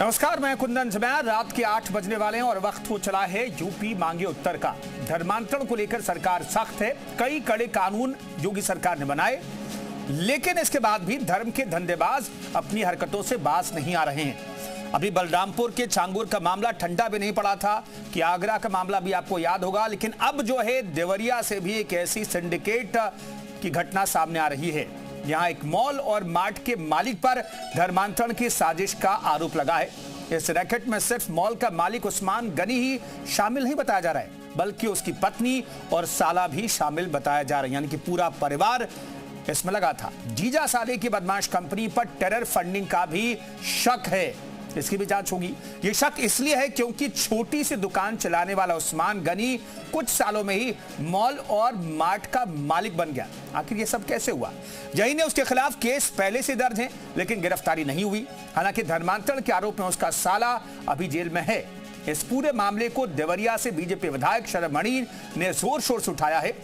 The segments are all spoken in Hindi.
नमस्कार, मैं कुंदन जमैर। रात के 8 बजने वाले हैं और वक्त हो चला है यूपी मांगे उत्तर का। धर्मांतरण को लेकर सरकार सख्त है। कई कड़े कानून योगी सरकार ने बनाए, लेकिन इसके बाद भी धर्म के धंधेबाज अपनी हरकतों से बाज नहीं आ रहे हैं। अभी बलरामपुर के छांगुर का मामला ठंडा भी नहीं पड़ा था कि आगरा का मामला भी आपको याद होगा, लेकिन अब जो है देवरिया से भी एक ऐसी सिंडिकेट की घटना सामने आ रही है। यहां एक मॉल और मार्ट के मालिक पर धर्मांतरण की साजिश का आरोप लगा है। इस रैकेट में सिर्फ मॉल का मालिक उस्मान गनी ही शामिल नहीं बताया जा रहा है, बल्कि उसकी पत्नी और साला भी शामिल बताया जा रहा है, यानी कि पूरा परिवार इसमें लगा था। जीजा साले की बदमाश कंपनी पर टेरर फंडिंग का भी शक है, इसकी भी जांच होगी। यह शक इसलिए है क्योंकि छोटी सी दुकान चलाने वाला उस्मान गनी कुछ सालों में ही मॉल और मार्ट का मालिक बन गया। आखिर यह सब कैसे हुआ? यही ने उसके खिलाफ केस पहले से दर्ज है, लेकिन गिरफ्तारी नहीं हुई। हालांकि धर्मांतरण के आरोप में उसका साला अभी जेल में है। इस पूरे मामले को देवरिया से बीजेपी विधायक शरद मणि ने जोर शोर से उठाया है।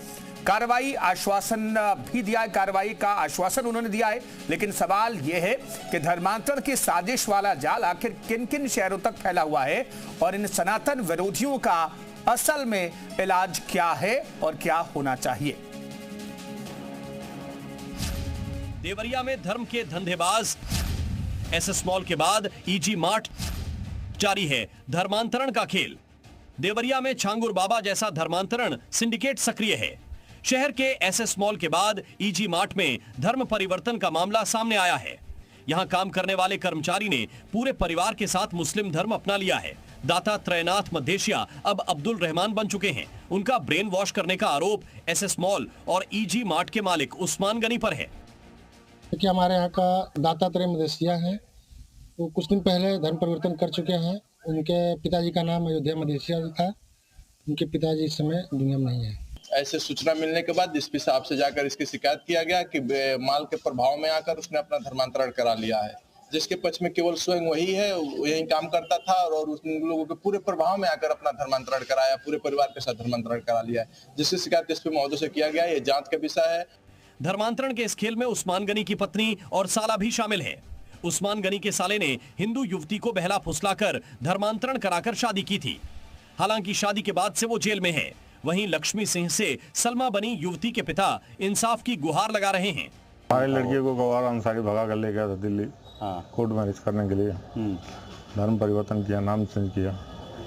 कार्रवाई आश्वासन भी दिया है, कार्रवाई का आश्वासन उन्होंने दिया है, लेकिन सवाल यह है कि धर्मांतरण की साजिश वाला जाल आखिर किन किन शहरों तक फैला हुआ है और इन सनातन विरोधियों का असल में इलाज क्या है और क्या होना चाहिए। देवरिया में धर्म के धंधेबाज एसएस मॉल के बाद ईजी मार्ट जारी है धर्मांतरण का खेल। देवरिया में छांगुर बाबा जैसा धर्मांतरण सिंडिकेट सक्रिय है। शहर के एसएस मॉल के बाद ईजी मार्ट में धर्म परिवर्तन का मामला सामने आया है। यहां काम करने वाले कर्मचारी ने पूरे परिवार के साथ मुस्लिम धर्म अपना लिया है। दाता त्रयनाथ मध्देशिया अब अब्दुल रहमान बन चुके हैं। उनका ब्रेन वॉश करने का आरोप एसएस मॉल और ईजी मार्ट के मालिक उस्मान गनी पर है। कि हमारे यहाँ का दाता त्रय मदेशिया है, वो कुछ दिन पहले धर्म परिवर्तन कर चुके हैं। उनके पिताजी का नाम अयोध्या मदेशिया था। उनके पिताजी इस समय दुनिया में नहीं है। ऐसे सूचना मिलने के बाद डीएसपी साहब से जाकर इसकी शिकायत किया गया कि माल के प्रभाव में आकर उसने अपना धर्मांतरण करा लिया है, जिसके पक्ष में केवल स्वयं वही है, यही काम करता था और उन लोगों के पूरे प्रभाव में आकर अपना धर्मांतरण कराया, पूरे परिवार के साथ धर्मांतरण करा लिया है, जिसकी शिकायत डीएसपी महोदय से किया गया। ये जांच का विषय है। धर्मांतरण के इस खेल में उस्मान गनी की पत्नी और साला भी शामिल है। उस्मान गनी के साले ने हिंदू युवती को बहला फुसलाकर धर्मांतरण कराकर शादी की थी। हालांकि शादी के बाद से वो जेल में है। वहीं लक्ष्मी सिंह से सलमा बनी युवती के पिता इंसाफ की गुहार लगा रहे हैं। हमारे लड़के को गवार अंसारी भगा कर ले गया था दिल्ली कोर्ट मैरिज करने के लिए। धर्म परिवर्तन किया, नाम चेंज किया,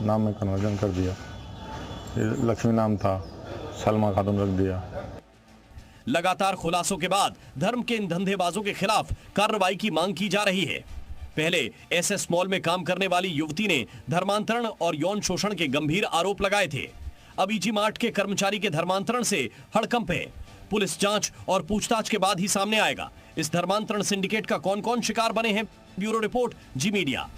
नाम में कन्वर्जन कर दिया। लक्ष्मी नाम था, सलमा खातून रख दिया। लगातार खुलासों के बाद धर्म के इन धंधेबाजों के खिलाफ कार्रवाई की मांग की जा रही है। पहले एसएस मॉल में काम करने वाली युवती ने धर्मांतरण और यौन शोषण के गंभीर आरोप लगाए थे। अब ईजी मार्ट के कर्मचारी के धर्मांतरण से हड़कंप है। पुलिस जांच और पूछताछ के बाद ही सामने आएगा इस धर्मांतरण सिंडिकेट का कौन कौन शिकार बने हैं। ब्यूरो रिपोर्ट, जी मीडिया।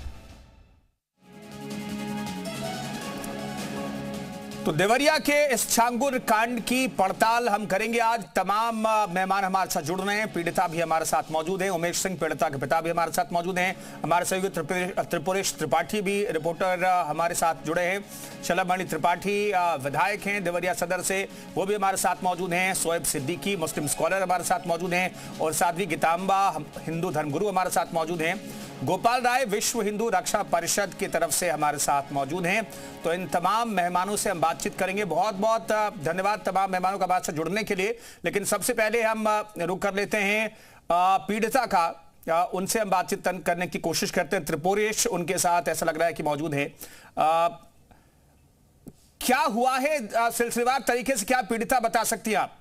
तो देवरिया के इस छांगुर कांड की पड़ताल हम करेंगे आज। तमाम मेहमान हमारे साथ जुड़ रहे हैं। पीड़िता भी हमारे साथ मौजूद हैं। उमेश सिंह पीड़िता के पिता भी हमारे साथ मौजूद हैं। हमारे सहयोगी त्रिपुरेश त्रिपाठी भी रिपोर्टर हमारे साथ जुड़े हैं। शलभ त्रिपाठी विधायक हैं देवरिया सदर से, वो भी हमारे साथ मौजूद हैं। शोएब सिद्दीकी मुस्लिम स्कॉलर हमारे साथ मौजूद हैं और साध्वी गीतांबा हिंदू धर्मगुरु हमारे साथ मौजूद हैं। गोपाल राय विश्व हिंदू रक्षा परिषद की तरफ से हमारे साथ मौजूद हैं। तो इन तमाम मेहमानों से हम बातचीत करेंगे। बहुत बहुत धन्यवाद तमाम मेहमानों का बात से जुड़ने के लिए। लेकिन सबसे पहले हम रुक कर लेते हैं पीड़िता का, उनसे हम बातचीत करने की कोशिश करते हैं। त्रिपुरेश उनके साथ ऐसा लग रहा है कि मौजूद है। क्या हुआ है सिलसिलेवार तरीके से, क्या पीड़िता बता सकती हैं आप?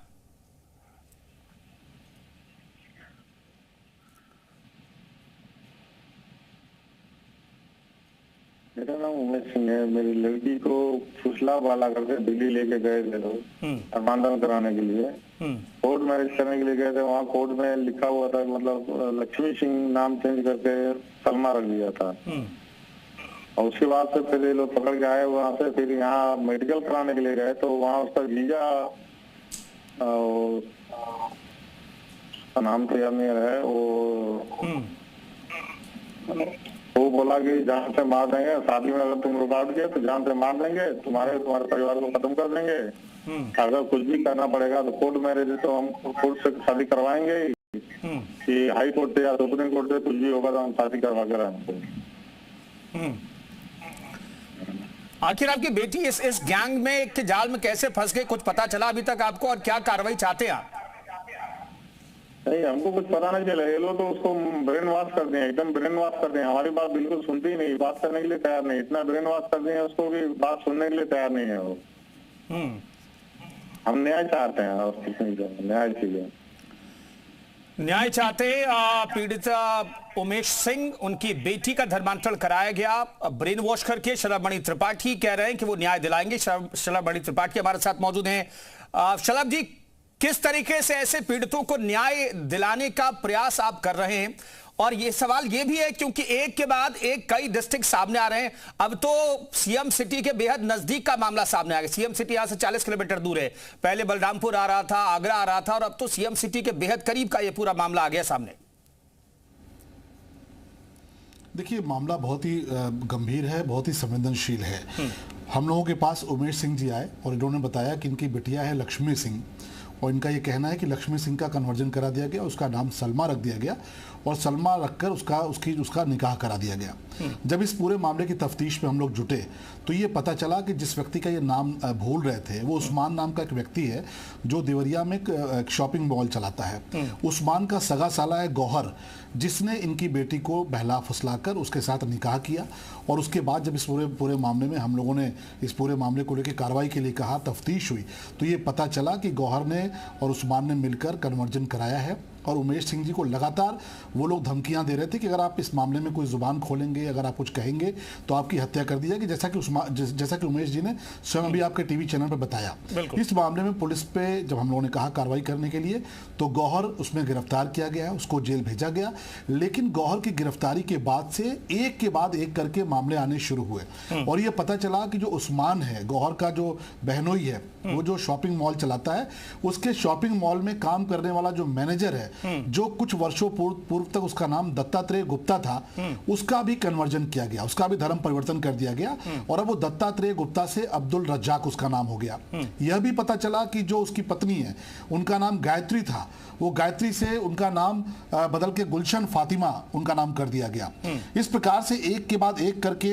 मेरा नाम उमेश सिंह है। मेरी लड़की को फुसला वाला करके दिल्ली लेके गए थे लोग धर्मांतरण कराने के लिए। कोर्ट मैरिज करने के लिए गए थे। वहाँ कोर्ट में लिखा हुआ था, मतलब लक्ष्मी सिंह नाम चेंज करके सलमा रख दिया था। और उसके बाद से फिर ये लोग पकड़ के आए वहाँ से। फिर यहाँ मेडिकल कराने के लिए गए तो वहाँ उसका जीजा नाम तो याद नहीं है, वो बोला कि जान से मार देंगे, शादी में अगर तुम रुकावट किए तो जान से मार देंगे, तुम्हारे परिवार को खत्म कर देंगे। अगर कुछ भी करना पड़ेगा तो कोर्ट मैरिज तो हम कोर्ट से शादी करवाएंगे कि हाई कोर्ट से या सुप्रीम कोर्ट से कुछ भी होगा तो हम शादी करवा कर आएंगे। आखिर आपकी बेटी इस गैंग में के जाल में कैसे फंस गई, कुछ पता चला अभी तक आपको, और क्या कार्रवाई चाहते हैं आप? नहीं, हमको कुछ पता नहीं चला। ये लोग तो उसको ब्रेन वॉश कर दिए, एकदम ब्रेन वॉश कर दिए। हमारी बात बिल्कुल सुनती ही नहीं, बात करने के लिए तैयार नहीं। इतना ब्रेन वॉश कर दिए उसको कि बात सुनने के लिए तैयार नहीं है वो। हम न्याय चाहते हैं और कुछ नहीं चाहते, न्याय चाहिए। न्याय चाहते हैं। पीड़िता उमेश सिंह, उनकी बेटी का धर्मांतरण कराया गया ब्रेन वॉश करके। शलभ मणि त्रिपाठी कह रहे हैं कि वो न्याय दिलाएंगे। शलभ मणि त्रिपाठी हमारे साथ मौजूद हैं। शलभ जी, किस तरीके से ऐसे पीड़ितों को न्याय दिलाने का प्रयास आप कर रहे हैं? और ये सवाल ये भी है क्योंकि एक के बाद एक कई डिस्ट्रिक्ट सामने आ रहे हैं। अब तो सीएम सिटी के बेहद नजदीक का मामला सामने आ गया। सीएम सिटी यहां से 40 किलोमीटर दूर है। पहले बलरामपुर आ रहा था, आगरा आ रहा था, और अब तो सीएम सिटी के बेहद करीब का ये पूरा मामला आ गया सामने। देखिए, मामला बहुत ही गंभीर है, बहुत ही संवेदनशील है। हम लोगों के पास उमेश सिंह जी आए और इन्होंने बताया कि इनकी बिटिया है लक्ष्मी सिंह, और इनका ये कहना है कि लक्ष्मी सिंह का कन्वर्जन करा दिया गया, उसका नाम सलमा रख दिया गया और सलमा रखकर उसका निकाह करा दिया गया। जब इस पूरे मामले की तफ्तीश में हम लोग जुटे तो ये पता चला कि जिस व्यक्ति का ये नाम भूल रहे थे वो उस्मान नाम का एक व्यक्ति है जो देवरिया में एक शॉपिंग मॉल चलाता है। उस्मान का सगा साला है गौहर, जिसने इनकी बेटी को बहला फुसलाकर उसके साथ निकाह किया। और उसके बाद जब इस पूरे मामले में हम लोगों ने इस पूरे मामले को लेकर कार्रवाई के लिए कहा, तफ्तीश हुई, तो ये पता चला कि गौहर ने और उस्मान ने मिलकर कन्वर्जन कराया है। और उमेश सिंह जी को लगातार वो लोग धमकियां दे रहे थे कि अगर आप इस मामले में कोई जुबान खोलेंगे, अगर आप कुछ कहेंगे तो आपकी हत्या कर दी जाएगी, जैसा कि उमेश जी ने स्वयं अभी आपके टीवी चैनल पर बताया। इस मामले में पुलिस पे जब हम लोगों ने कहा कार्रवाई करने के लिए तो गौहर उसमें गिरफ्तार किया गया है, उसको जेल भेजा गया। लेकिन गौहर की गिरफ्तारी के बाद से एक के बाद एक करके मामले आने शुरू हुए और ये पता चला कि जो उस्मान है, गौहर का जो बहनोई है, वो जो शॉपिंग मॉल चलाता है, उसके शॉपिंग मॉल में काम करने वाला जो मैनेजर है, जो कुछ वर्षों पूर्व तक उसका नाम दत्तात्रेय गुप्ता था, उसका भी कन्वर्जन किया गया, उसका भी धर्म परिवर्तन कर दिया गया और अब वो दत्तात्रेय गुप्ता से अब्दुल रज्जाक उसका नाम हो गया। यह भी पता चला कि जो उसकी पत्नी है उनका नाम गायत्री था, वो गायत्री से उनका नाम बदल के गुलशन फातिमा उनका नाम कर दिया गया। इस प्रकार से एक के बाद एक करके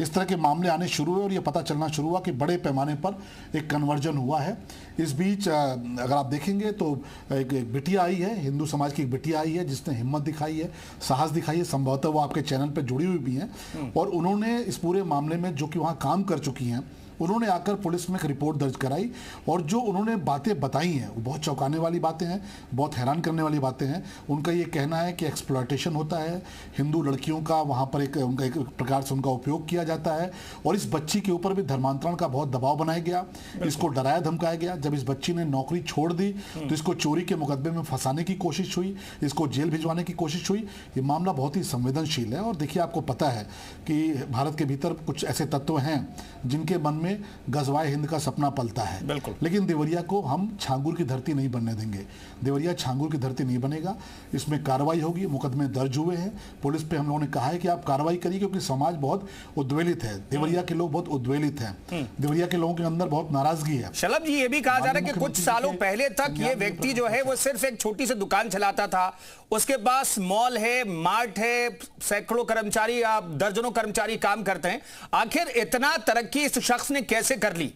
इस तरह के मामले आने शुरू हुए और ये पता चलना शुरू हुआ कि बड़े पैमाने पर एक कन्वर्जन हुआ है। इस बीच अगर आप देखेंगे तो एक बिटिया आई है, हिंदू समाज की एक बिटिया आई है जिसने हिम्मत दिखाई है, साहस दिखाई है, संभवतः वो आपके चैनल पर जुड़ी हुई भी हैं और उन्होंने इस पूरे मामले में जो कि वहाँ काम कर चुकी हैं, उन्होंने आकर पुलिस में एक रिपोर्ट दर्ज कराई और जो उन्होंने बातें बताई हैं वो बहुत चौंकाने वाली बातें हैं, बहुत हैरान करने वाली बातें हैं। उनका ये कहना है कि एक्सप्लॉयटेशन होता है, हिंदू लड़कियों का वहाँ पर एक प्रकार से उनका उपयोग किया जाता है और इस बच्ची के ऊपर भी धर्मांतरण का बहुत दबाव बनाया गया, इसको डराया धमकाया गया। जब इस बच्ची ने नौकरी छोड़ दी तो इसको चोरी के मुकदमे में फंसाने की कोशिश हुई, इसको जेल भिजवाने की कोशिश हुई। ये मामला बहुत ही संवेदनशील है और देखिए, आपको पता है कि भारत के भीतर कुछ ऐसे तत्व हैं जिनके मन में गजवाए हिंद का सपना पलता है, लेकिन देवरिया को हम छांगुर की धरती नहीं बनने देंगे। देवरिया छांगुर की धरती नहीं बनेगा, इसमें कार्रवाई होगी। मुकदमे दर्ज हुए हैं, पुलिस पे हम लोगों ने कहा है कि आप कार्रवाई करिए क्योंकि समाज बहुत उद्वेलित है, देवरिया के लोग बहुत उद्वेलित हैं, देवरिया के लोगों के अंदर बहुत नाराजगी है। शलभ जी, ये भी कहा जा रहा है कि कुछ सालों पहले तक ये व्यक्ति जो है वो सिर्फ एक छोटी सी दुकान चलाता था, उसके पास मॉल है, मार्ट है, सैकड़ों कर्मचारी, दर्जनों कर्मचारी काम करते हैं। आखिर इतना तरक्की इस शख्स ने कैसे कर ली?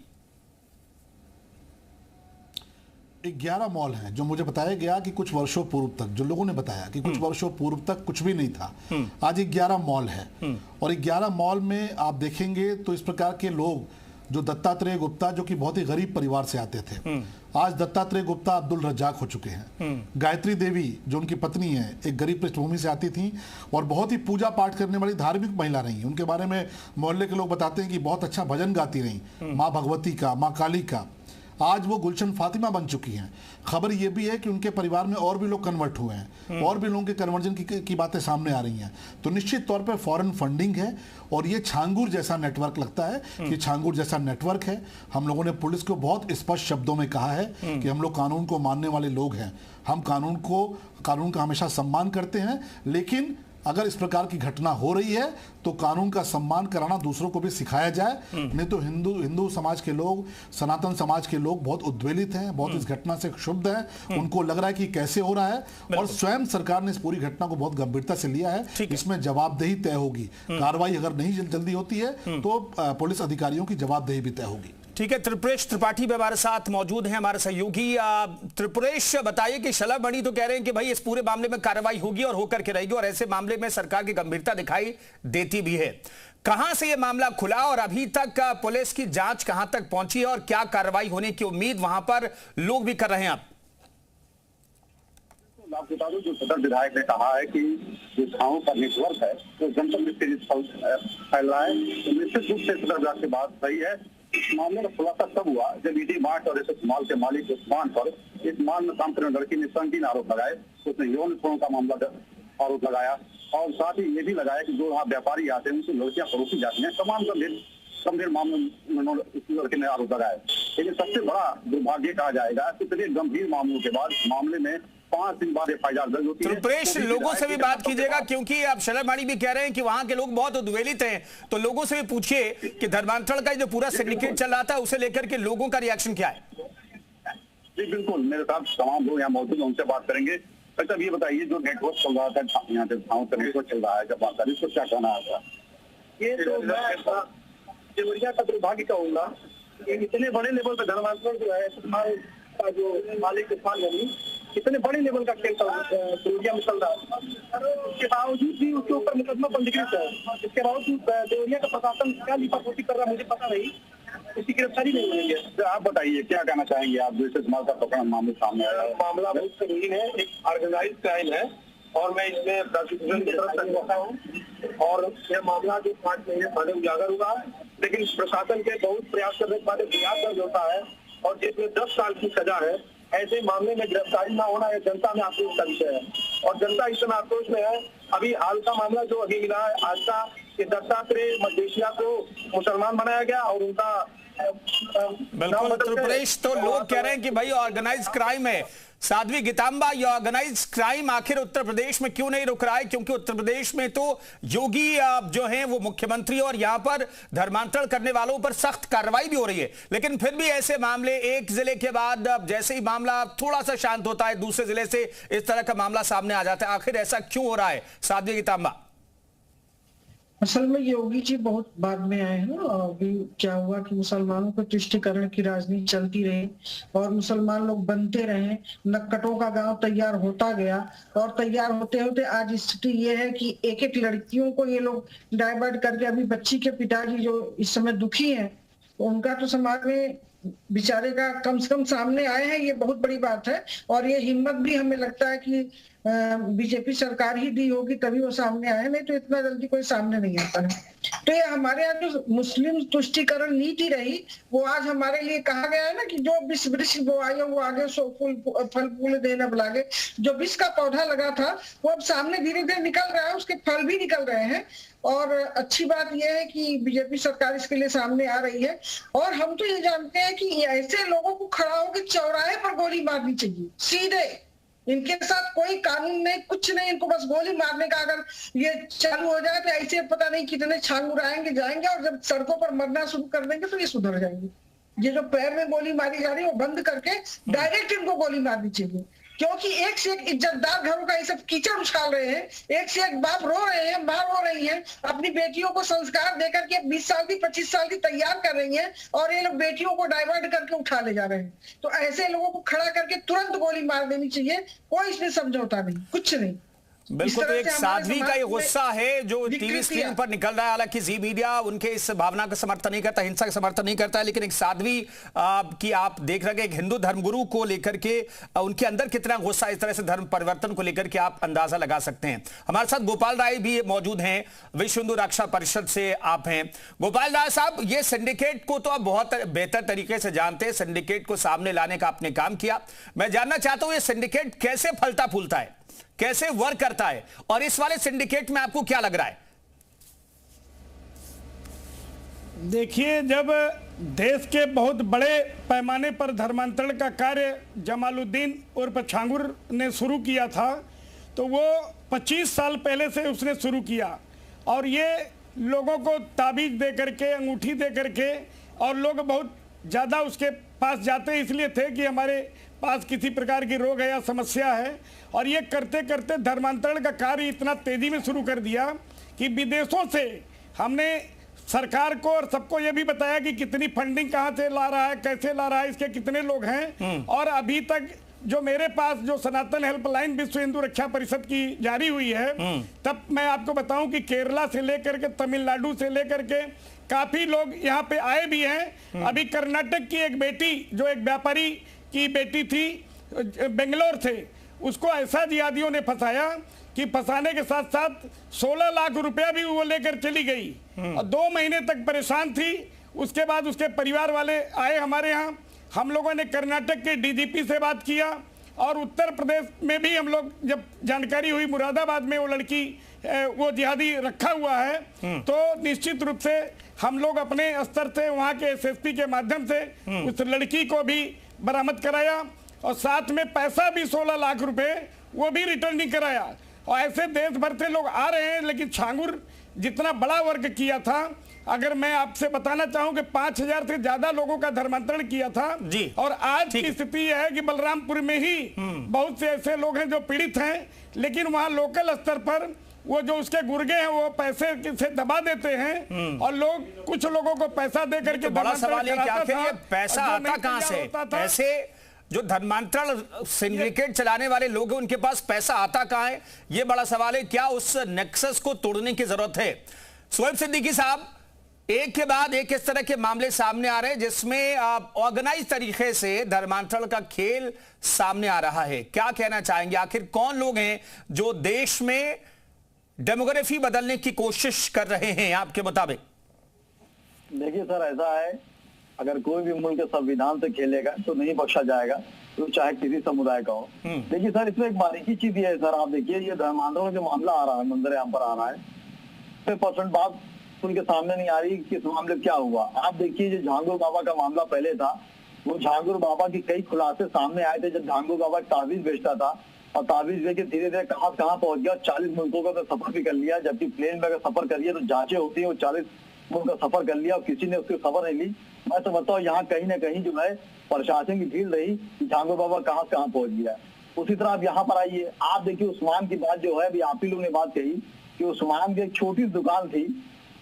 11 मॉल हैं जो मुझे बताया गया कि कुछ वर्षों पूर्व तक, जो लोगों ने बताया कि कुछ वर्षों पूर्व तक कुछ भी नहीं था। आज 11 मॉल है और 11 मॉल में आप देखेंगे तो इस प्रकार के लोग, जो दत्तात्रेय गुप्ता जो कि बहुत ही गरीब परिवार से आते थे, आज दत्तात्रेय गुप्ता अब्दुल रज्जाक हो चुके हैं। गायत्री देवी जो उनकी पत्नी है, एक गरीब पृष्ठभूमि से आती थी और बहुत ही पूजा पाठ करने वाली धार्मिक महिला रही। उनके बारे में मोहल्ले के लोग बताते हैं कि बहुत अच्छा भजन गाती रही, माँ भगवती का, माँ काली का। आज वो गुलशन फातिमा बन चुकी हैं। खबर ये भी है कि उनके परिवार में और भी लोग कन्वर्ट हुए हैं और भी लोगों के कन्वर्जन की बातें सामने आ रही हैं। तो निश्चित तौर पे फॉरेन फंडिंग है और ये छांगुर जैसा नेटवर्क लगता है कि छांगुर जैसा नेटवर्क है। हम लोगों ने पुलिस को बहुत स्पष्ट शब्दों में कहा है कि हम लोग कानून को मानने वाले लोग हैं, हम कानून का हमेशा सम्मान करते हैं, लेकिन अगर इस प्रकार की घटना हो रही है तो कानून का सम्मान कराना दूसरों को भी सिखाया जाए। नहीं तो हिंदू समाज के लोग, सनातन समाज के लोग बहुत उद्वेलित हैं, बहुत इस घटना से क्षुब्ध हैं। उनको लग रहा है कि कैसे हो रहा है, और स्वयं सरकार ने इस पूरी घटना को बहुत गंभीरता से लिया है। इसमें जवाबदेही तय होगी। कार्रवाई अगर नहीं जल्दी होती है तो पुलिस अधिकारियों की जवाबदेही भी तय होगी। ठीक है, त्रिपुरेश त्रिपाठी भी हमारे साथ मौजूद हैं, हमारे सहयोगी। त्रिपुरेश, बताइए कि शलभ मणि तो कह रहे हैं कि भाई इस पूरे मामले में कार्रवाई होगी और होकर के रहेगी, और ऐसे मामले में सरकार की गंभीरता दिखाई देती भी है। कहां से यह मामला खुला और अभी तक पुलिस की जांच कहां तक पहुंची है, और क्या कार्रवाई होने की उम्मीद वहां पर लोग भी कर रहे हैं? आप आपको बता दूं, जो सदर विधायक ने कहा है कि जो छाओं का नेटवर्क है वो जनता में तेजी फैल रहा है, तो निश्चित रूप से सदर विधायक की बात सही है। इस मामले का खुलासा तब हुआ जब ईडी मार्ट और एसएस मॉल के मालिक उस्मान पर इस मॉल में काम करने लड़की ने संगीन आरोप लगाए। उसने यौन उत्पीड़न का मामला आरोप लगाया, और साथ ही ये भी लगाया कि जो वहाँ व्यापारी आते हैं उनसे लड़कियां परोसी जाती हैं। तमाम गंभीर मामलों में लड़के ने आरोप लगाया। लेकिन सबसे बड़ा दुर्भाग्य कहा जाएगा कि इतने गंभीर मामलों के बाद मामले में 5 दिन बाद एफआईआर दर्ज होती है। त्रिपुरेश, लोगों से भी बात कीजिएगा, क्योंकि अब शलभ मणि भी कह रहे हैं कि वहां के लोग बहुत उद्वेलित हैं, तो लोगों से भी पूछिए कि धर्मांतरण का जो पूरा सिंडिकेट चल रहा था उसे लेकर के लोगों का रिएक्शन क्या है? जी बिल्कुल, मेरे साथ तमाम लोग यहाँ मौजूद हैं, उनसे बात करेंगे। अच्छा, ये बताइए, जो नेटवर्क चल रहा था यहाँ पे छाओं का नेटवर्क चल रहा है, जब बात करें, इसको क्या कहना आता? ये तो मैं देवरिया का दुर्भाग्य कहूंगा कि इतने बड़े लेवल पर धर्मांतरण जो है का जो मालिक उस्मान गनी, इतने बड़े लेवल का खेल देवरिया में चल रहा है, उसके बावजूद भी उसके ऊपर मुकदमा पंजीकृत है। इसके बावजूद देवरिया का प्रशासन क्या लिपापोती कर रहा है मुझे पता नहीं, इसकी गिरफ्तारी नहीं हुई है। आप बताइए क्या कहना चाहेंगे आप, जो इस माल का पकड़ा मामला सामने आया है? मामला बहुत संगीन है, एक ऑर्गेनाइज क्राइम है, और मैं इसमें प्रोसिक्यूशन की तरफ से रखा हूँ, और यह मामला जो 5 महीने पहले उजागर हुआ, लेकिन प्रशासन के बहुत प्रयास करने के बाद फरियाद दर्ज होता है, और जिसमें 10 साल की सजा है। ऐसे मामले में गिरफ्तारी ना होना यह जनता में आक्रोश का विषय है, और जनता इतना आक्रोश में है। अभी हाल का मामला जो अभी मिला है आज का, कि दत्तात्रेय मदेशिया को मुसलमान बनाया गया और उनका बिल्कुल त्रिपुरेश, तो लोग कह रहे हैं कि भाई ऑर्गेनाइज क्राइम है। साध्वी गीतांबा, ये ऑर्गेनाइज क्राइम आखिर उत्तर प्रदेश में क्यों नहीं रुक रहा है? क्योंकि उत्तर प्रदेश में तो योगी जो हैं वो मुख्यमंत्री, और यहां पर धर्मांतरण करने वालों पर सख्त कार्रवाई भी हो रही है, लेकिन फिर भी ऐसे मामले एक जिले के बाद जैसे ही मामला थोड़ा सा शांत होता है, दूसरे जिले से इस तरह का मामला सामने आ जाता है। आखिर ऐसा क्यों हो रहा है साध्वी गीतांबा? असल में योगी जी बहुत बाद में आए हैं। अभी क्या हुआ कि मुसलमानों के तुष्टीकरण की राजनीति चलती रही और मुसलमान लोग बनते रहे, नक्कटों का गांव तैयार होता गया, और तैयार होते होते आज स्थिति ये है कि एक एक लड़कियों को ये लोग डाइवर्ट करके, अभी बच्ची के पिताजी जो इस समय दुखी हैं, उनका तो समाज में बेचारे का कम से कम सामने आए हैं, ये बहुत बड़ी बात है। और ये हिम्मत भी हमें लगता है कि बीजेपी सरकार ही दी होगी तभी वो सामने आए, नहीं तो इतना जल्दी कोई सामने नहीं आता है। तो ये हमारे यहाँ जो मुस्लिम तुष्टीकरण नीति रही, वो आज हमारे लिए कहा गया है ना कि जो विष वृक्ष बोआए वो आगे सो फल फूल देना लागे। जो विष का पौधा लगा था वो अब सामने धीरे धीरे निकल रहा है, उसके फल भी निकल रहे हैं। और अच्छी बात यह है कि बीजेपी सरकार इसके लिए सामने आ रही है। और हम तो ये जानते हैं कि ऐसे लोगों को खड़ा होकर चौराहे पर गोली मारनी चाहिए सीधे। इनके साथ कोई कानून नहीं, कुछ नहीं, इनको बस गोली मारने का अगर ये चालू हो जाए तो ऐसे पता नहीं कितने छांगुर आएंगे जाएंगे, और जब सड़कों पर मरना शुरू कर देंगे तो ये सुधर जाएंगे। ये जो पैर में गोली मारी जा रही है वो बंद करके डायरेक्ट इनको गोली मारनी चाहिए, क्योंकि एक से एक इज्जतदार घरों का ये सब कीचड़ उछाल रहे हैं। एक से एक बाप रो रहे हैं, माँ रो रही है, अपनी बेटियों को संस्कार देकर के 20 साल की 25 साल की तैयार कर रही हैं, और ये लोग बेटियों को डाइवर्ट करके उठा ले जा रहे हैं। तो ऐसे लोगों को खड़ा करके तुरंत गोली मार देनी चाहिए, कोई इसमें समझौता नहीं, कुछ नहीं। बिल्कुल, तो एक साध्वी का ये गुस्सा है जो टीवी स्क्रीन पर निकल रहा है। हालांकि जी मीडिया उनके इस भावना का समर्थन नहीं करता, हिंसा का समर्थन नहीं करता है, लेकिन एक साध्वी की आप देख रहे हैं एक हिंदू धर्मगुरु को लेकर के उनके अंदर कितना गुस्सा, इस तरह से धर्म परिवर्तन को लेकर के आप अंदाजा लगा सकते हैं। हमारे साथ गोपाल राय भी मौजूद हैं, विश्व हिंदू रक्षा परिषद से आप हैं। गोपाल राय साहब, ये सिंडिकेट को तो आप बहुत बेहतर तरीके से जानते हैं, सिंडिकेट को सामने लाने का आपने काम किया। मैं जानना चाहता हूं ये सिंडिकेट कैसे फलता फूलता है, कैसे वर्क करता है, और इस वाले सिंडिकेट में आपको क्या लग रहा है? देखिए, जब देश के बहुत बड़े पैमाने पर धर्मांतरण का कार्य जमालुद्दीन उर्फ छांगुर ने शुरू किया था, तो वो 25 साल पहले से उसने शुरू किया और ये लोगों को ताबीज दे करके, अंगूठी दे करके, और लोग बहुत ज़्यादा उसके पास जाते इसलिए थे कि हमारे पास किसी प्रकार की रोग है या समस्या है। और ये करते करते धर्मांतरण का कार्य इतना तेजी में शुरू कर दिया कि विदेशों से हमने सरकार को और सबको ये भी बताया कि कितनी फंडिंग कहाँ से ला रहा है, कैसे ला रहा है, इसके कितने लोग हैं। और अभी तक जो मेरे पास जो सनातन हेल्पलाइन विश्व हिंदू रक्षा परिषद की जारी हुई है, तब मैं आपको बताऊं कि केरला से लेकर के, तमिलनाडु से लेकर के काफी लोग यहाँ पे आए भी हैं। अभी कर्नाटक की एक बेटी, जो एक व्यापारी की बेटी थी बेंगलोर से, उसको ऐसा जिहादियों ने फंसाया कि फंसाने के साथ साथ 16 लाख रुपया भी वो लेकर चली गई और 2 महीने तक परेशान थी। उसके बाद उसके परिवार वाले आए हमारे यहाँ, हम लोगों ने कर्नाटक के डीजीपी से बात किया और उत्तर प्रदेश में भी हम लोग जब जानकारी हुई मुरादाबाद में वो लड़की वो जिहादी रखा हुआ है, तो निश्चित रूप से हम लोग अपने स्तर से वहाँ के एसएसपी के माध्यम से उस लड़की को भी बरामद कराया और साथ में पैसा भी 16 लाख रुपए वो भी रिटर्न नहीं कराया। और ऐसे देश भर से लोग आ रहे हैं, लेकिन छांगुर जितना बड़ा वर्ग किया था, अगर मैं आपसे बताना चाहूं कि 5000 से ज्यादा लोगों का धर्मांतरण किया था जी। और आज की स्थिति यह है कि बलरामपुर में ही बहुत से ऐसे लोग हैं जो पीड़ित हैं, लेकिन वहां लोकल स्तर पर वो जो उसके गुर्गे हैं वो पैसे से दबा देते हैं और लोग, कुछ लोगों को पैसा दे करके बड़ा सवाल है क्या ये पैसा आता कहां से? ऐसे जो धर्मांतरण सिंडिकेट चलाने वाले लोग हैं उनके पास पैसा आता कहां है, ये बड़ा सवाल है। क्या उस नेक्सस को तोड़ने की जरूरत है? शोएब सिद्दीकी साहब, एक के बाद एक इस तरह के मामले सामने आ रहे हैं जिसमें ऑर्गेनाइज तरीके से धर्मांतरण का खेल सामने आ रहा है। क्या कहना चाहेंगे, आखिर कौन लोग हैं जो देश में डेमोग्राफी बदलने की कोशिश कर रहे हैं आपके मुताबिक? देखिए सर, ऐसा है, अगर कोई भी मुल्क संविधान से खेलेगा तो नहीं बख्शा जाएगा, तो चाहे किसी समुदाय का हो। देखिए सर, इसमें एक बारीकी चीज ये है सर, आप देखिए ये धर्मांतरण जो मामला आ रहा है, मंदिर यहाँ पर आ रहा है, 50% बात उनके सामने नहीं आ रही कि इस मामले क्या हुआ। आप देखिए जो झांगुर बाबा का मामला पहले था, वो झांगुर बाबा की कई खुलासे सामने आए थे जब झांगुर बाबा ताबीज बेचता था और ताबीज बेच के धीरे धीरे कहां पहुंच गया, 40 मुल्कों का तो सफर भी कर लिया, जबकि प्लेन में अगर सफर करिए तो जांचें होती है, वो 40 मुल्क का सफर कर लिया और किसी ने उसकी खबर नहीं ली। मैं समझता हूँ यहाँ कहीं ना कहीं जो है प्रशासन की ढील रही कि झांगुर बाबा कहां पहुंच गया। उसी तरह आप यहाँ पर आइए, आप देखिए उस्मान की बात जो है, अभी आप ही लोगों ने बात कही कि उस्मान की एक छोटी दुकान थी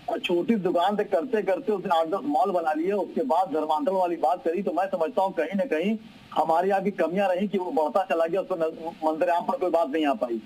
और छोटी दुकान से करते करते उसने 8-10 मॉल बना लिए, उसके बाद धर्मांतरण वाली बात करी। तो मैं समझता हूँ कहीं ना कहीं हमारी यहाँ की कमियां रही कि वो बढ़ता चला गया, उस पर मंदिर यहाँ पर कोई बात नहीं आ पाई।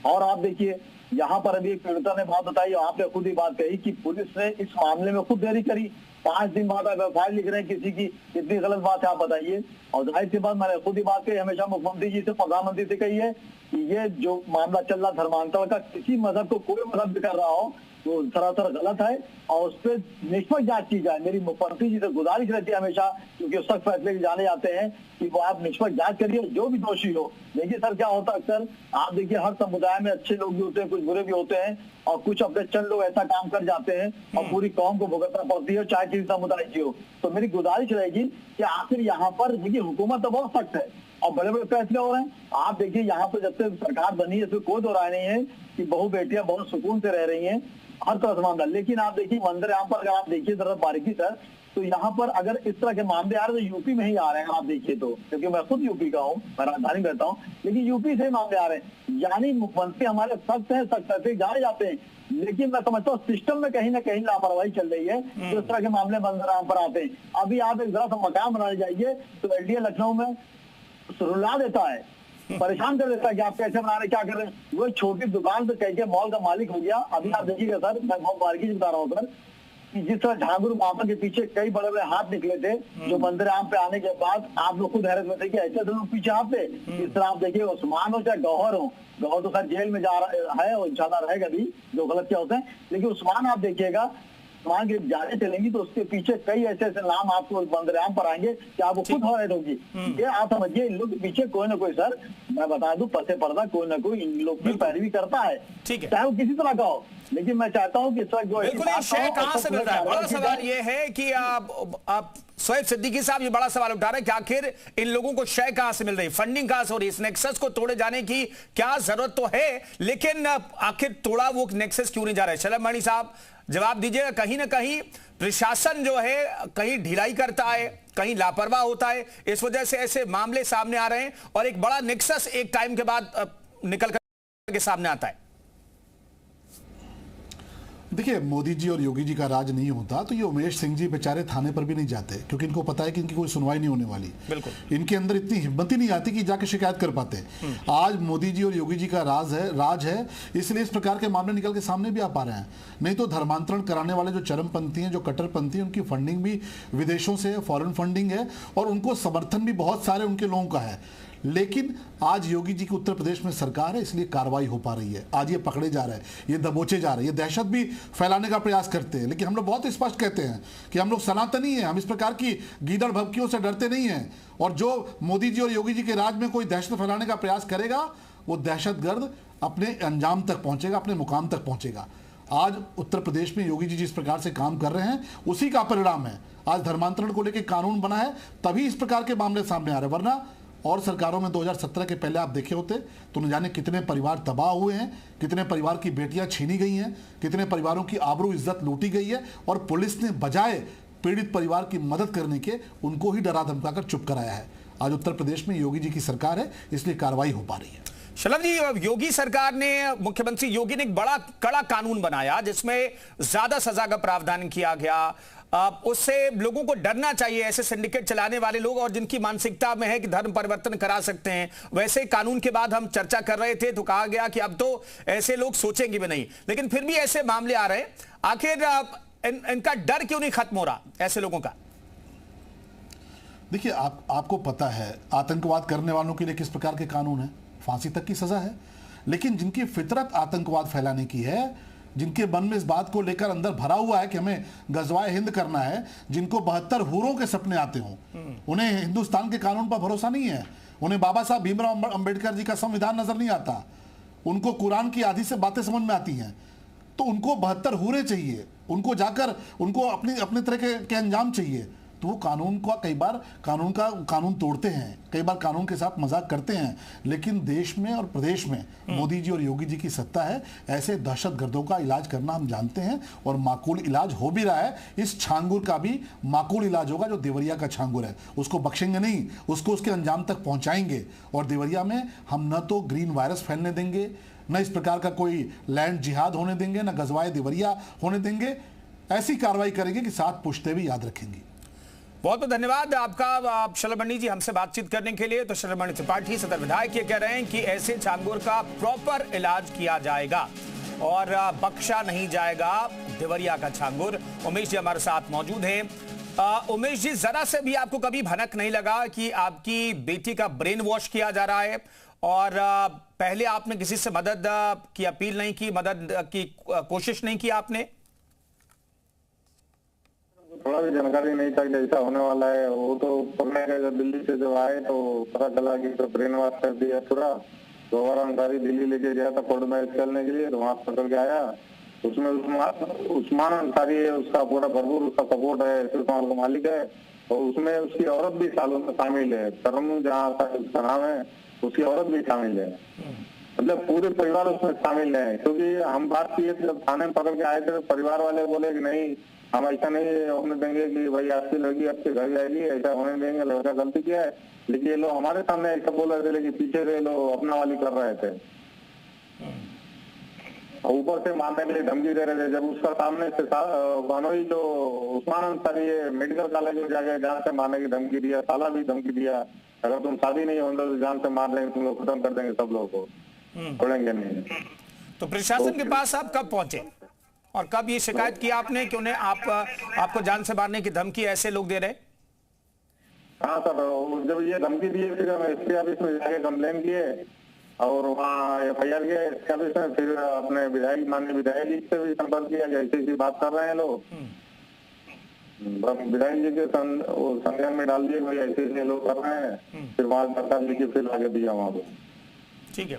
और आप देखिए यहाँ पर अभी एक पीड़िता ने बात बताई, आपने खुद ही बात कही कि पुलिस ने इस मामले में खुद देरी करी, 5 दिन बाद आप एफआईआर लिख रहे हैं किसी की, कितनी गलत बात है आप बताइए। और जाहिर सी बात, मैंने खुद ही बात कही, हमेशा मुख्यमंत्री जी से, प्रधानमंत्री से कही है कि ये जो मामला चल रहा धर्मांतरण का, किसी मजहब को कोई मजहब भी कर रहा हो वो सरासर गलत है और उस पर निष्पक्ष जांच की जाए। मेरी मुख्यमंत्री जी से गुजारिश रहती है हमेशा, क्योंकि सख्त फैसले जाने जाते हैं, कि वो आप निष्पक्ष जांच करिए, जो भी दोषी हो। देखिए सर क्या होता है अक्सर, आप देखिए हर समुदाय में अच्छे लोग भी होते हैं, कुछ बुरे भी होते हैं और कुछ अपने चंद लोग ऐसा काम कर जाते हैं और पूरी कौम को भुगतना पड़ती है, चाहे किसी समुदाय की हो। तो मेरी गुजारिश रहेगी कि आखिर यहाँ पर देखिए हुकूमत तो बहुत सख्त है और बड़े बड़े फैसले हो रहे हैं। आप देखिए यहाँ पर जब से सरकार बनी है इसमें कोई दो राय नहीं है कि बहु बेटियां बहुत सुकून से रह रही हैं, हर तरह से मामला। लेकिन आप देखिए मंदिर यहाँ पर अगर आप देखिए जरा बारीकी सर, तो यहाँ पर अगर इस तरह के मामले आ रहे हैं तो यूपी में ही आ रहे हैं आप देखिए तो, क्योंकि मैं खुद यूपी का हूँ, मैं राजधानी में रहता हूँ, लेकिन यूपी से मामले आ रहे हैं। यानी मुख्यमंत्री हमारे सख्त है, सख्त से जाने जाते हैं, लेकिन मैं समझता हूँ सिस्टम में कहीं ना कहीं लापरवाही चल रही है, तो इस तरह के मामले मंदिर यहाँ पर आते हैं। अभी आप एक जरा सा मकान बनाने जाइए तो एलडीए लखनऊ में रुला देता है, परेशान कर देता है कि आप कैसे बना रहे, क्या कर रहे हैं। वो छोटी दुकान से कह के मॉल का मालिक हो गया। अभी आप देखिएगा सर, मैं बहुत बारीकी से बता रहा हूँ सर, कि जिस तरह झांगुर बाबा के पीछे कई बड़े बड़े हाथ निकले थे, जो मंदिर आम पे आने के बाद आप लोग खुद हैरत में थे कि ऐसे लोग पीछे हाथ थे। इस तरह आप देखिए उस्मान हो चाहे गौहर हो, गौहर तो सर जेल में जा रहा है और इंशाल्लाह रहेगा भी, जो गलत क्या होते हैं, लेकिन उस्मान आप देखिएगा वहाँ की जाने चलेंगी तो उसके पीछे कई ऐसे ऐसे नाम आपको बंदरयाम पर आएंगे कि आपको खुद हैरान होगी। ये आप समझिए, इन लोग के पीछे कोई ना कोई, सर मैं बता दूं, पसे पर्दा कोई ना कोई इन लोग की पैरवी करता है, चाहे वो किसी तरह का हो। लेकिन मैं चाहता हूँ कि सर जो बिल्कुल शय कहां से मिल रहा है? बड़ा सवाल ये है कि आप शोएब सिद्दीकी साहब ये बड़ा सवाल उठा रहे हैं कि आखिर इन लोगों को शय कहां से मिल रही है, फंडिंग कहां से हो रही है? इस नेक्सस को तोड़े जाने की क्या जरूरत तो है, लेकिन आखिर तोड़ा वो नेक्सस क्यों नहीं जा रहा है? शलभ मणि साहब जवाब दीजिएगा। कहीं ना कहीं प्रशासन जो है कहीं ढिलाई करता है, कहीं लापरवाह होता है, इस वजह से ऐसे मामले सामने आ रहे हैं और एक बड़ा नेक्सस एक टाइम के बाद निकल कर के सामने आता है। देखिए, मोदी जी और योगी जी का राज नहीं होता तो ये उमेश सिंह जी बेचारे थाने पर भी नहीं जाते, क्योंकि इनको पता है कि इनकी कोई सुनवाई नहीं होने वाली। बिल्कुल इनके अंदर इतनी हिम्मत ही नहीं आती कि जाके शिकायत कर पाते। आज मोदी जी और योगी जी का राज है, इसलिए इस प्रकार के मामले निकल के सामने भी आ पा रहे हैं। नहीं तो धर्मांतरण कराने वाले जो चरमपंथी हैं, जो कट्टरपंथी हैं, उनकी फंडिंग भी विदेशों से, फॉरेन फंडिंग है और उनको समर्थन भी बहुत सारे उनके लोगों का है। लेकिन आज योगी जी की उत्तर प्रदेश में सरकार है, इसलिए कार्रवाई हो पा रही है। आज ये पकड़े जा रहे हैं, ये दबोचे जा रहे हैं, ये दहशत भी फैलाने का प्रयास करते हैं। लेकिन हम लोग बहुत स्पष्ट कहते हैं कि हम लोग सनातनी हैं, हम इस प्रकार की गीदड़ भभकियों से डरते नहीं हैं। और जो मोदी जी और योगी जी के राज में कोई दहशत फैलाने का प्रयास करेगा, वो दहशतगर्द अपने अंजाम तक पहुंचेगा, अपने मुकाम तक पहुंचेगा। आज उत्तर प्रदेश में योगी जी जिस प्रकार से काम कर रहे हैं, उसी का परिणाम है। आज धर्मांतरण को लेकर कानून बना है, तभी इस प्रकार के मामले सामने आ रहे हैं। वरना और सरकारों में 2017 के पहले आप देखे होते तो न जाने कितने परिवार तबाह हुए हैं, कितने परिवार की बेटियां छीनी गई हैं, कितने परिवारों की आबरू इज्जत लूटी गई है और पुलिस ने बजाय पीड़ित परिवार की मदद करने के उनको ही डरा धमकाकर चुप कराया है। आज उत्तर प्रदेश में योगी जी की सरकार है, इसलिए कार्रवाई हो पा रही है। शलभ जी, योगी सरकार ने, मुख्यमंत्री योगी ने एक बड़ा कड़ा कानून बनाया जिसमें ज्यादा सजा का प्रावधान किया गया। उससे लोगों को डरना चाहिए, ऐसे सिंडिकेट चलाने वाले लोग और जिनकी मानसिकता में है कि धर्म परिवर्तन करा सकते हैं। वैसे कानून के बाद हम चर्चा कर रहे थे तो कहा गया कि अब तो ऐसे लोग सोचेंगे भी नहीं, लेकिन फिर भी ऐसे मामले आ रहे हैं। आखिर इनका डर क्यों नहीं खत्म हो रहा ऐसे लोगों का? देखिए, आपको पता है आतंकवाद करने वालों के लिए किस प्रकार के कानून है, फांसी तक की सजा है। लेकिन जिनकी फितरत आतंकवाद फैलाने की है, जिनके मन में इस बात को लेकर अंदर भरा हुआ है कि हमें गजवाए हिंद करना है, जिनको 72 हूरों के सपने आते हों, उन्हें हिंदुस्तान के कानून पर भरोसा नहीं है, उन्हें बाबा साहब भीमराव अंबेडकर जी का संविधान नजर नहीं आता, उनको कुरान की आधी से बातें समझ में आती हैं, तो उनको 72 हूरे चाहिए, उनको जाकर उनको अपने तरह के अंजाम चाहिए। तो वो कानून का कई बार कानून तोड़ते हैं, कई बार कानून के साथ मजाक करते हैं। लेकिन देश में और प्रदेश में मोदी जी और योगी जी की सत्ता है, ऐसे दहशतगर्दों का इलाज करना हम जानते हैं और माकूल इलाज हो भी रहा है। इस छांगुर का भी माकूल इलाज होगा, जो देवरिया का छांगुर है, उसको बख्शेंगे नहीं, उसको उसके अंजाम तक पहुंचाएंगे। और देवरिया में हम न तो ग्रीन वायरस फैलने देंगे, न इस प्रकार का कोई लैंड जिहाद होने देंगे, न गजवाए देवरिया होने देंगे। ऐसी कार्रवाई करेंगे कि 7 पुश्ते भी याद रखेंगी। बहुत बहुत धन्यवाद आपका शलभ मणि जी हमसे बातचीत करने के लिए। तो शलभ मणि त्रिपाठी सदर विधायक ये कह रहे हैं कि ऐसे छांगुर का प्रॉपर इलाज किया जाएगा और बख्शा नहीं जाएगा देवरिया का छांगुर। उमेश जी हमारे साथ मौजूद हैं। उमेश जी, जरा से भी आपको कभी भनक नहीं लगा कि आपकी बेटी का ब्रेन वॉश किया जा रहा है और पहले आपने किसी से मदद की अपील नहीं की, मदद की कोशिश नहीं की आपने? थोड़ा भी जानकारी नहीं था कि ऐसा होने वाला है। वो तो पढ़ने गए जब दिल्ली से जब आए तो पता चला कि तो ब्रेन वॉश कर दिया पूरा। दोबारा अंसारी दिल्ली लेके गया था कोर्ट मैरिज करने के लिए, तो वहां पकड़ के आया। उसमें उस्मान अंसारी है, उसका पूरा भरपूर उसका सपोर्ट है, सुल्तान का मालिक है। और उसमें उसकी औरत भी सालों में शामिल है, तरन्नुम जहाँ उसका नाम है, उसकी औरत भी शामिल है। मतलब पूरे परिवार उसमें शामिल है। क्योंकि हम बात किए थे जब थाने में पकड़ के आए थे, तो परिवार वाले बोले कि नहीं, हम ऐसा नहीं होने देंगे कि भाई आपकी लड़की आपके घर जाएगी, ऐसा होने देंगे, लड़का गलती किया है। लेकिन ये लोग हमारे सामने ऐसा बोल रहे थे, लेकिन पीछे से लोग अपना वाली कर रहे थे, ऊपर से मारने के लिए धमकी दे रहे थे। जब उसका सामने से बानोई जो उस्मान अंसारी है मेडिकल कॉलेज में जाके जान से मारने की धमकी दिया, साला भी धमकी दिया, अगर तुम शादी नहीं होंगे तो जान से मार लेंगे, तुम लोग खत्म कर देंगे, सब लोगों को छोड़ेंगे नहीं। तो प्रशासन के पास आप कब पहुंचे और कब ये शिकायत की आपने कि उन्हें आपको जान से मारने की धमकी ऐसे लोग दे रहे? हाँ सर, जब ये धमकी दिए फिर हम एसपी ऑफिस में जाके कंप्लेन किए और वहाँ FIR किया इसका भी सर, फिर अपने विधायक माननीय विधायक जी से भी संपर्क किया, जैसे बात कर रहे हैं लोग, विधायक जी के संज्ञान में डाल दिए भाई ऐसे लोग कर रहे हैं, फिर वहाँ सरकार लेके फिर आगे दिया वहाँ पे। ठीक है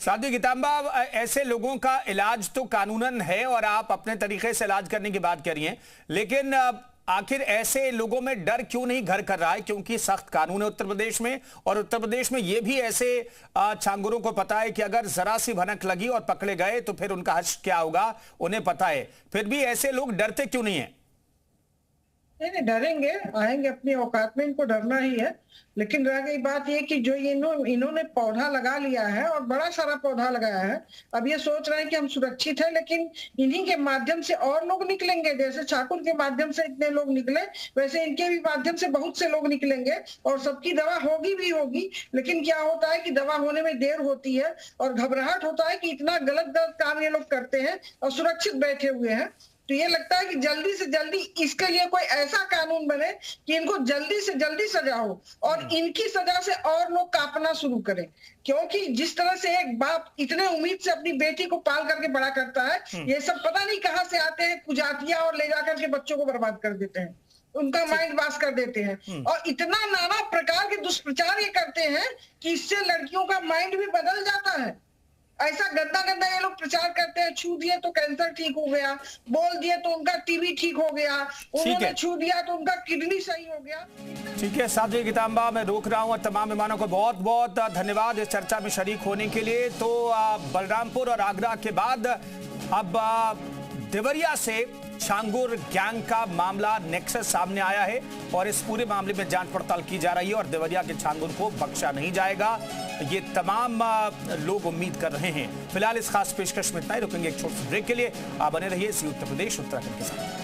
साध्वी गीतांबा, ऐसे लोगों का इलाज तो कानूनन है और आप अपने तरीके से इलाज करने की बात कर रही हैं, लेकिन आखिर ऐसे लोगों में डर क्यों नहीं घर कर रहा है? क्योंकि सख्त कानून है उत्तर प्रदेश में, और उत्तर प्रदेश में यह भी ऐसे छांगुरों को पता है कि अगर जरा सी भनक लगी और पकड़े गए तो फिर उनका हश्र क्या होगा उन्हें पता है, फिर भी ऐसे लोग डरते क्यों नहीं है? नहीं डरेंगे, आएंगे अपनी औकात में, इनको डरना ही है। लेकिन रह गई बात ये कि जो इन्होंने पौधा लगा लिया है और बड़ा सारा पौधा लगाया है, अब ये सोच रहे हैं कि हम सुरक्षित हैं, लेकिन इन्हीं के माध्यम से और लोग निकलेंगे। जैसे ठाकुर के माध्यम से इतने लोग निकले, वैसे इनके भी माध्यम से बहुत से लोग निकलेंगे और सबकी दवा होगी भी होगी। लेकिन क्या होता है कि दवा होने में देर होती है और घबराहट होता है कि इतना गलत काम ये लोग करते हैं और सुरक्षित बैठे हुए हैं। तो ये लगता है कि जल्दी से जल्दी इसके लिए कोई ऐसा कानून बने कि इनको जल्दी से जल्दी सजा हो और इनकी सजा से और लोग कांपना शुरू करें। क्योंकि जिस तरह से एक बाप इतने उम्मीद से अपनी बेटी को पाल करके बड़ा करता है, ये सब पता नहीं कहां से आते हैं कुजातिया और ले जाकर के बच्चों को बर्बाद कर देते हैं, उनका माइंड वाश कर देते हैं और इतना नाना प्रकार के दुष्प्रचार ये करते हैं कि इससे लड़कियों का माइंड भी बदल जाता है। ऐसा गंदा गंदा ये लोग प्रचार करते हैं, छू दिए तो कैंसर ठीक हो गया, बोल दिए तो उनका टीबी ठीक हो गया, उन्होंने छू दिया तो उनका किडनी सही हो गया। ठीक है साध्वी गीतांबा, मैं रोक रहा हूं और तमाम मेहमानों को बहुत बहुत धन्यवाद इस चर्चा में शरीक होने के लिए। तो बलरामपुर और आगरा के बाद अब देवरिया से छांगुर गैंग का मामला नेक्सस सामने आया है और इस पूरे मामले में जांच पड़ताल की जा रही है और देवरिया के छांगुर को बख्शा नहीं जाएगा, ये तमाम लोग उम्मीद कर रहे हैं। फिलहाल इस खास पेशकश में इतना ही, रुकेंगे एक छोटे ब्रेक के लिए। आप बने रहिए सी उत्तर प्रदेश उत्तराखंड के साथ।